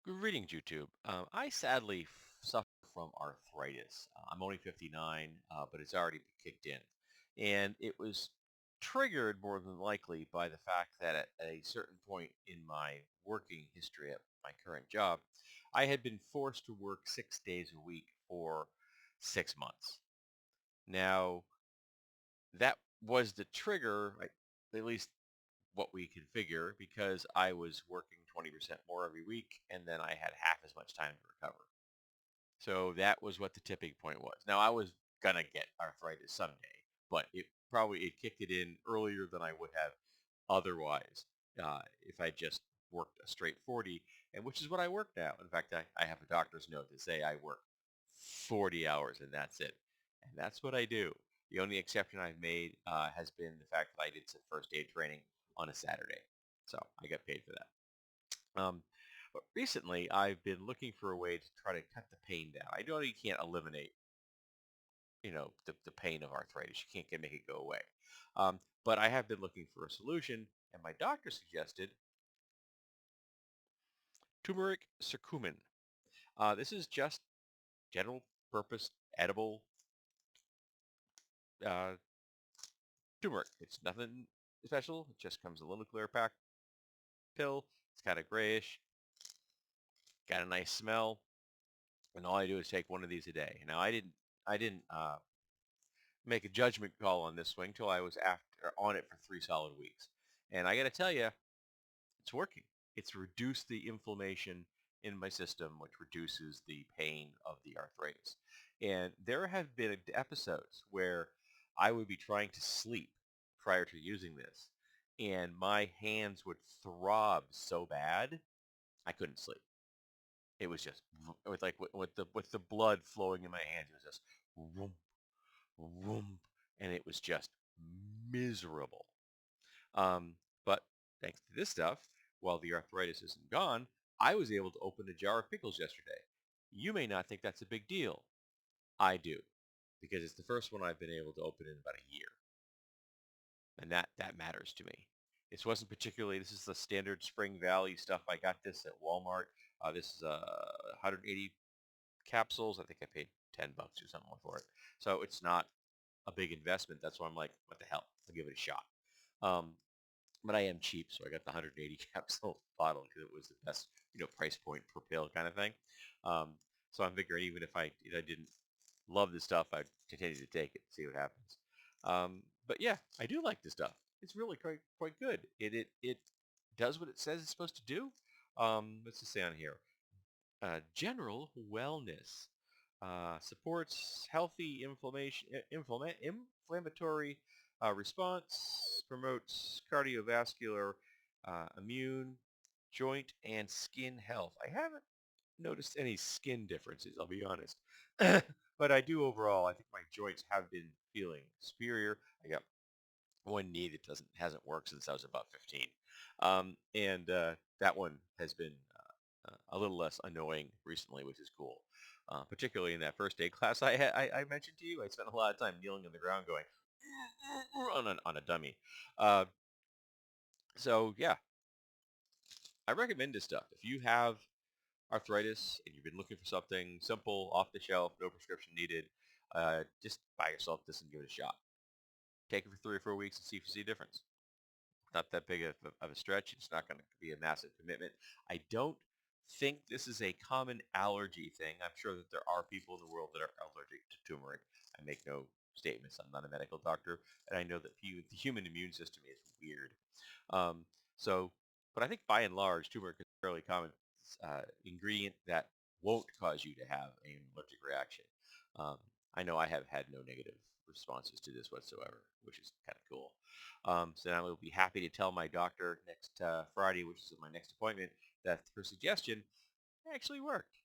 Greetings, YouTube. I sadly suffer from arthritis. I'm only 59, but it's already kicked in. And it was triggered more than likely by the fact that at a certain point in my working history at my current job, I had been forced to work 6 days a week for 6 months. Now, that was the trigger, at least what we can figure, because I was working 20% more every week, and then I had half as much time to recover. So that was what the tipping point was. Now I was gonna get arthritis someday, but it kicked it in earlier than I would have otherwise if I just worked a straight 40, and which is what I work now. In fact, I have a doctor's note to say I work 40 hours and that's it. And that's what I do. The only exception I've made has been the fact that I did some first aid training on a Saturday. So I got paid for that. But recently, I've been looking for a way to try to cut the pain down. I know you can't eliminate, the pain of arthritis. You can't make it go away. But I have been looking for a solution, and my doctor suggested turmeric curcumin. This is just general purpose edible uh, turmeric. It's nothing special. It just comes in a little clear pack pill. It's kind of grayish, got a nice smell, and all I do is take one of these a day. Now I didn't make a judgment call on this swing till I was after on it for 3 solid weeks. And I got to tell you, it's working. It's reduced the inflammation in my system, which reduces the pain of the arthritis. And there have been episodes where I would be trying to sleep prior to using this, and my hands would throb so bad I couldn't sleep. It was just with with the blood flowing in my hands. It was just vroom, vroom, and it was just miserable. Um, but thanks to this stuff, while the arthritis isn't gone, I was able to open a jar of pickles yesterday. You may not think that's a big deal. I do, because it's the first one I've been able to open in about a year, and that matters to me. This is the standard Spring Valley stuff. I got this at Walmart. This is 180 capsules. I think I paid $10 or something for it. So it's not a big investment. That's why I'm like, what the hell? I'll give it a shot. Um, but I am cheap, so I got the 180 capsule bottle because it was the best, price point per pill kind of thing. Um, so I'm figuring even if I didn't love this stuff, I'd continue to take it, see what happens. But yeah, I do like this stuff. It's really quite good. It does what it says it's supposed to do. Let's just say on here, general wellness. Supports healthy inflammatory response, promotes cardiovascular, immune, joint, and skin health. I haven't noticed any skin differences, I'll be honest. But I do overall. I think my joints have been feeling superior. I got one knee that hasn't worked since I was about 15. And that one has been a little less annoying recently, which is cool. Particularly in that first aid class I mentioned to you, I spent a lot of time kneeling on the ground going on a dummy. Uh, so yeah, I recommend this stuff. If you have arthritis and you've been looking for something simple, off the shelf, no prescription needed, just buy yourself this and give it a shot. Take it for 3 or 4 weeks and see if you see a difference. Not that big of a stretch. It's not going to be a massive commitment. I don't think this is a common allergy thing. I'm sure that there are people in the world that are allergic to turmeric. I make no statements. I'm not a medical doctor, and I know that the human immune system is weird. Um, so, but I think by and large, turmeric is a fairly common ingredient that won't cause you to have an allergic reaction. Um, I know I have had no negative responses to this whatsoever, which is kind of cool. So I will be happy to tell my doctor next Friday, which is my next appointment, that her suggestion actually worked.